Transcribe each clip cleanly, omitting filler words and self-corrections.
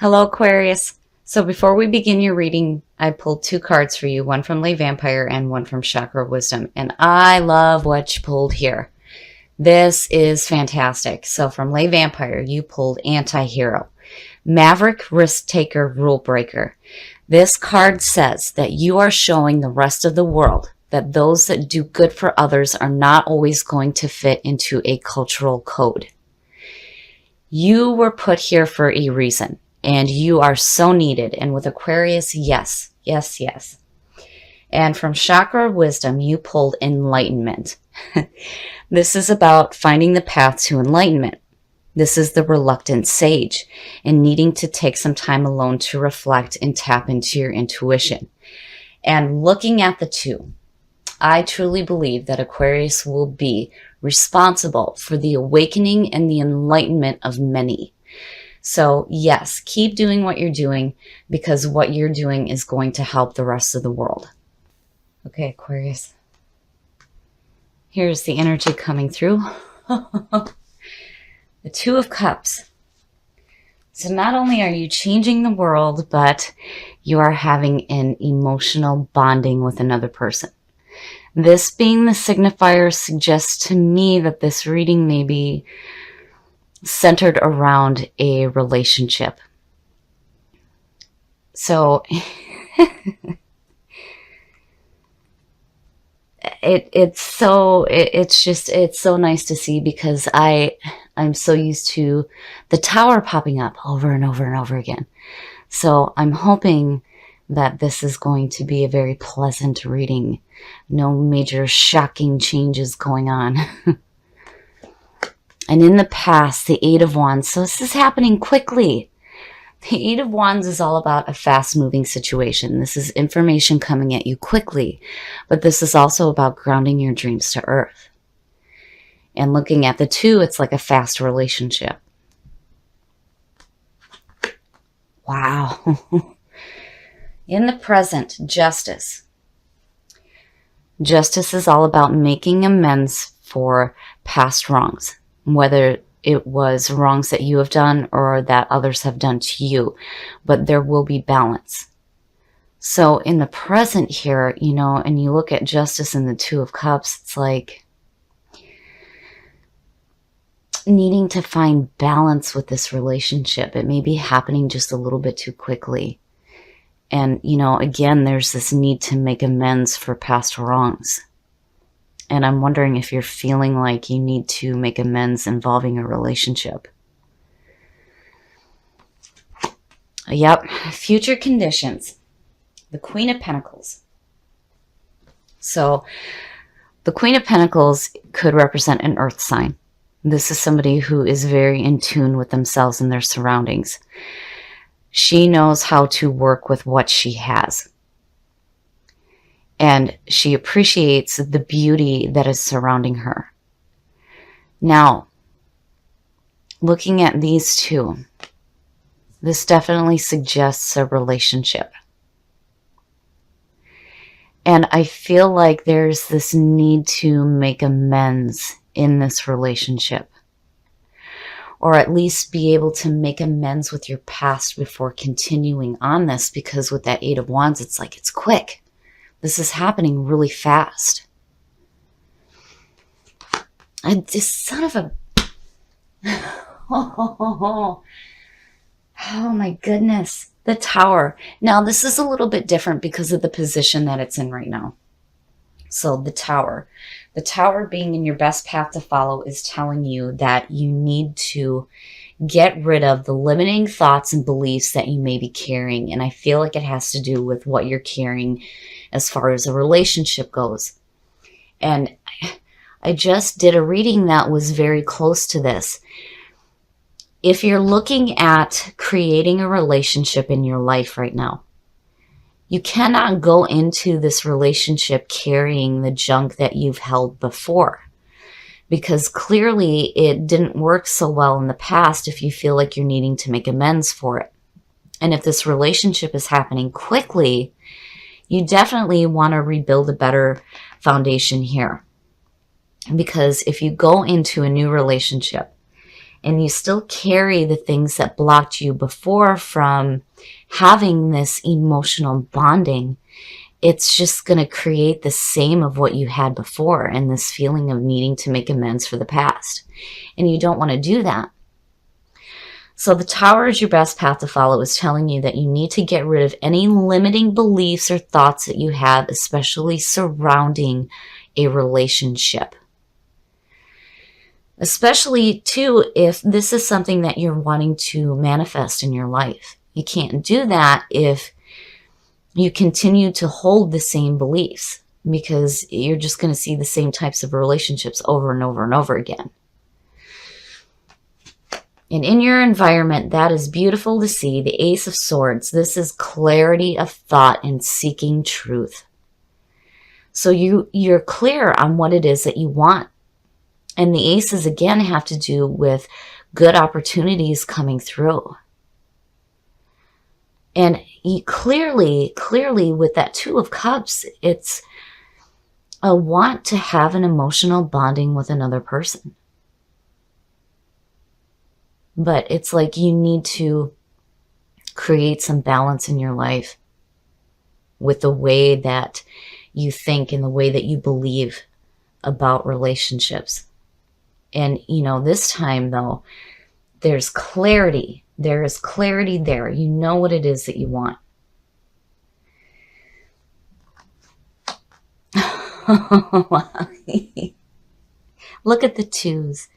Hello, Aquarius. So before we begin your reading, I pulled two cards for you, one from Lay Vampire and one from Chakra Wisdom. And I love what you pulled here. This is fantastic. So from Lay Vampire, you pulled Anti-Hero. Maverick, Risk Taker, Rule Breaker. This card says that you are showing the rest of the world that those that do good for others are not always going to fit into a cultural code. You were put here for a reason. And you are so needed. And with Aquarius, yes, yes, yes. And from Chakra Wisdom, you pulled Enlightenment. This is about finding the path to enlightenment. This is the reluctant sage and needing to take some time alone to reflect and tap into your intuition. And looking at the two, I truly believe that Aquarius will be responsible for the awakening and the enlightenment of many. So yes, keep doing what you're doing because what you're doing is going to help the rest of the world. Okay, Aquarius. Here's the energy coming through. The Two of Cups. So not only are you changing the world, but you are having an emotional bonding with another person. This being the signifier suggests to me that this reading may be centered around a relationship. So it's so nice to see because I'm so used to the Tower popping up over and over and over again. So I'm hoping that this is going to be a very pleasant reading. No major shocking changes going on. And in the past, the Eight of Wands. So this is happening quickly. The Eight of Wands is all about a fast-moving situation. This is information coming at you quickly. But this is also about grounding your dreams to earth. And looking at the two, it's like a fast relationship. Wow. In the present, Justice. Justice is all about making amends for past wrongs. Whether it was wrongs that you have done or that others have done to you, but there will be balance. So in the present here, you know, and you look at Justice and the Two of Cups, it's like needing to find balance with this relationship. It may be happening just a little bit too quickly. And, you know, again, there's this need to make amends for past wrongs. And I'm wondering if you're feeling like you need to make amends involving a relationship. Yep, future conditions. The Queen of Pentacles. So the Queen of Pentacles could represent an earth sign. This is somebody who is very in tune with themselves and their surroundings. She knows how to work with what she has. And she appreciates the beauty that is surrounding her. Now, looking at these two, this definitely suggests a relationship. And I feel like there's this need to make amends in this relationship. Or at least be able to make amends with your past before continuing on this. Because with that Eight of Wands, it's like it's quick. This is happening really fast. And this son of a... Oh my goodness. The Tower. Now, this is a little bit different because of the position that it's in right now. So the Tower. The Tower being in your best path to follow is telling you that you need to get rid of the limiting thoughts and beliefs that you may be carrying. And I feel like it has to do with what you're carrying as far as a relationship goes. And I just did a reading that was very close to this. If you're looking at creating a relationship in your life right now, you cannot go into this relationship carrying the junk that you've held before. Because clearly it didn't work so well in the past if you feel like you're needing to make amends for it. And if this relationship is happening quickly, you definitely want to rebuild a better foundation here. Because if you go into a new relationship and you still carry the things that blocked you before from having this emotional bonding, it's just going to create the same of what you had before and this feeling of needing to make amends for the past. And you don't want to do that. So the Tower is your best path to follow, is telling you that you need to get rid of any limiting beliefs or thoughts that you have, especially surrounding a relationship. Especially, too, if this is something that you're wanting to manifest in your life. You can't do that if you continue to hold the same beliefs, because you're just going to see the same types of relationships over and over and over again. And in your environment, that is beautiful to see. The Ace of Swords. This is clarity of thought and seeking truth. So you're clear on what it is that you want. And the aces, again, have to do with good opportunities coming through. And clearly, with that Two of Cups, it's a want to have an emotional bonding with another person. But it's like you need to create some balance in your life with the way that you think and the way that you believe about relationships. And, this time, though, there's clarity. There is clarity there. You know what it is that you want. Look at the twos.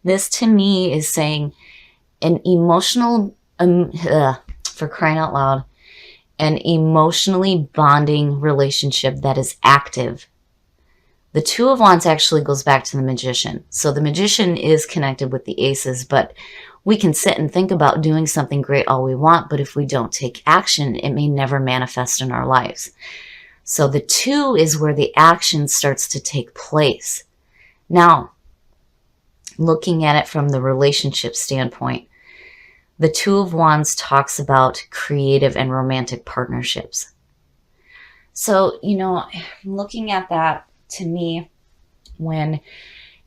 This, to me, is saying an emotional, for crying out loud, an emotionally bonding relationship that is active. The Two of Wands actually goes back to the Magician. So the Magician is connected with the Aces, but we can sit and think about doing something great all we want, but if we don't take action, it may never manifest in our lives. So the Two is where the action starts to take place. Now, looking at it from the relationship standpoint, the Two of Wands talks about creative and romantic partnerships. So, looking at that, to me, when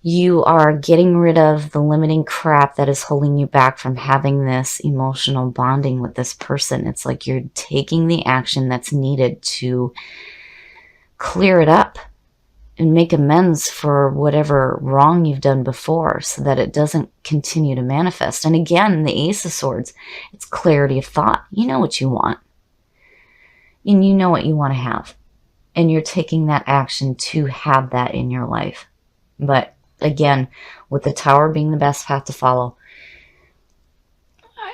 you are getting rid of the limiting crap that is holding you back from having this emotional bonding with this person, it's like you're taking the action that's needed to clear it up and make amends for whatever wrong you've done before so that it doesn't continue to manifest. And again, the Ace of Swords, it's clarity of thought. You know what you want. And you know what you want to have. And you're taking that action to have that in your life. But again, with the Tower being the best path to follow,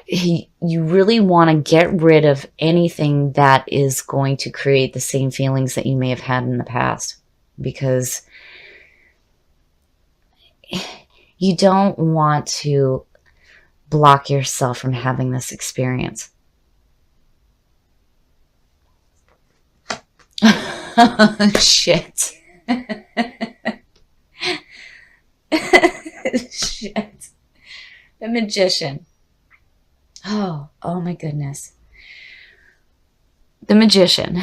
you really want to get rid of anything that is going to create the same feelings that you may have had in the past. Because you don't want to block yourself from having this experience. Shit. Shit. The Magician. Oh my goodness. The Magician.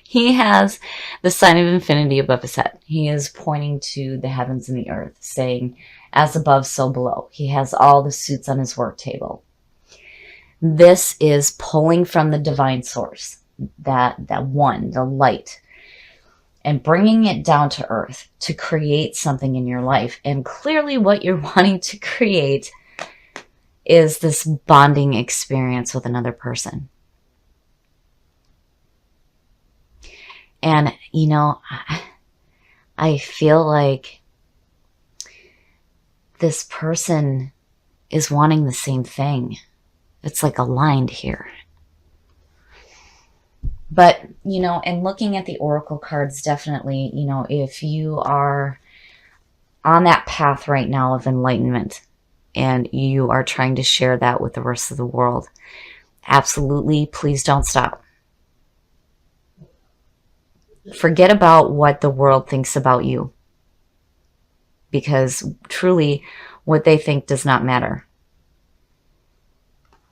He has the sign of infinity above his head. He is pointing to the heavens and the earth, saying, as above, so below. He has all the suits on his work table. This is pulling from the divine source, that one, the light, and bringing it down to earth to create something in your life. And clearly what you're wanting to create is this bonding experience with another person. And, I feel like this person is wanting the same thing. It's like aligned here. But, and looking at the oracle cards, definitely, if you are on that path right now of enlightenment and you are trying to share that with the rest of the world, absolutely, please don't stop. Forget about what the world thinks about you, because truly what they think does not matter.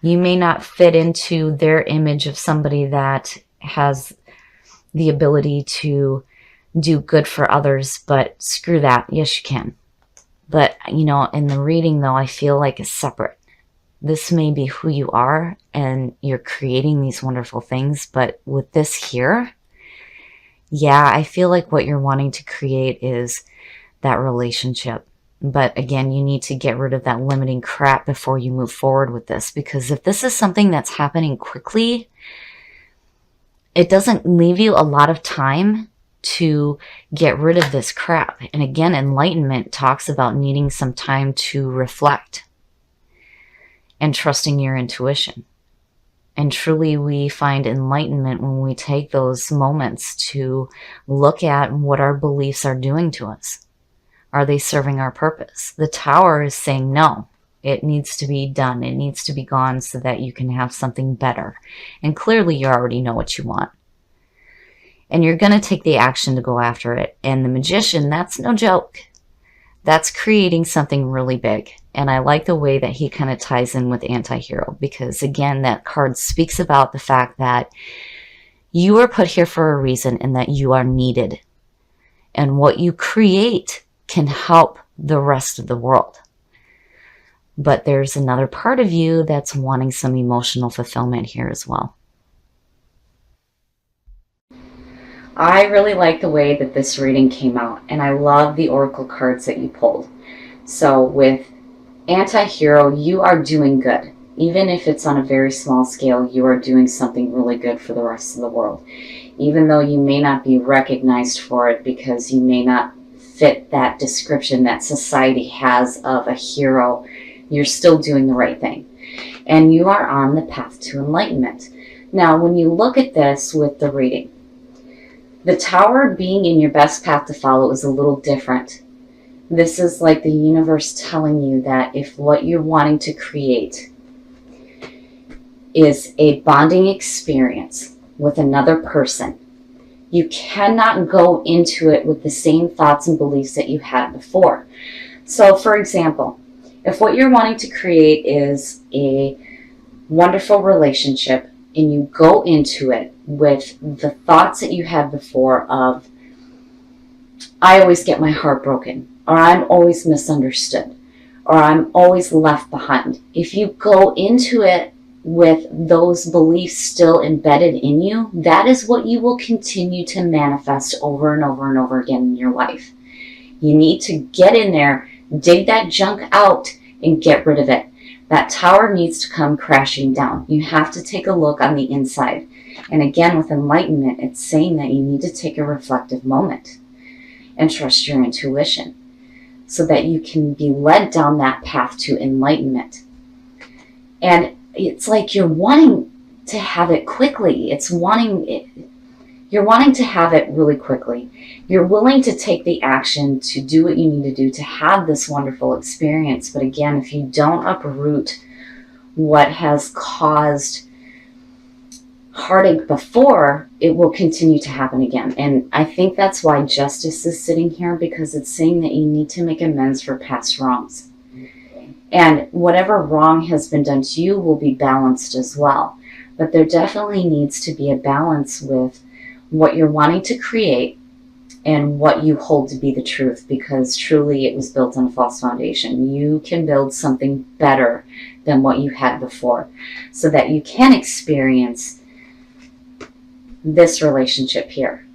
You may not fit into their image of somebody that has the ability to do good for others, but screw that. Yes, you can. But, you know, in the reading, though, I feel like it's separate. This may be who you are, and you're creating these wonderful things. But with this here, yeah, I feel like what you're wanting to create is that relationship. But again, you need to get rid of that limiting crap before you move forward with this. Because if this is something that's happening quickly, it doesn't leave you a lot of time to get rid of this crap. And again, enlightenment talks about needing some time to reflect and trusting your intuition. And truly, we find enlightenment when we take those moments to look at what our beliefs are doing to us. Are they serving our purpose? The Tower is saying no. It needs to be done. It needs to be gone so that you can have something better. And clearly you already know what you want. And you're going to take the action to go after it. And the Magician, that's no joke. That's creating something really big. And I like the way that he kind of ties in with Anti-Hero. Because again, that card speaks about the fact that you are put here for a reason and that you are needed. And what you create can help the rest of the world. But there's another part of you that's wanting some emotional fulfillment here as well. I really like the way that this reading came out, and I love the oracle cards that you pulled. So with Anti-Hero, you are doing good. Even if it's on a very small scale, you are doing something really good for the rest of the world. Even though you may not be recognized for it because you may not fit that description that society has of a hero, you're still doing the right thing. And you are on the path to enlightenment. Now, when you look at this with the reading, the Tower being in your best path to follow is a little different. This is like the universe telling you that if what you're wanting to create is a bonding experience with another person, you cannot go into it with the same thoughts and beliefs that you had before. So, for example, if what you're wanting to create is a wonderful relationship and you go into it with the thoughts that you had before of, I always get my heart broken, or I'm always misunderstood, or I'm always left behind. If you go into it with those beliefs still embedded in you, that is what you will continue to manifest over and over and over again in your life. You need to get in there, dig that junk out, and get rid of it. That tower needs to come crashing down. You have to take a look on the inside. And again, with enlightenment, it's saying that you need to take a reflective moment and trust your intuition so that you can be led down that path to enlightenment. And it's like you're wanting to have it quickly. You're wanting to have it really quickly. You're willing to take the action to do what you need to do to have this wonderful experience. But again, if you don't uproot what has caused heartache before, it will continue to happen again. And I think that's why justice is sitting here, because it's saying that you need to make amends for past wrongs. And whatever wrong has been done to you will be balanced as well. But there definitely needs to be a balance with what you're wanting to create and what you hold to be the truth, because truly it was built on a false foundation. You can build something better than what you had before so that you can experience this relationship here.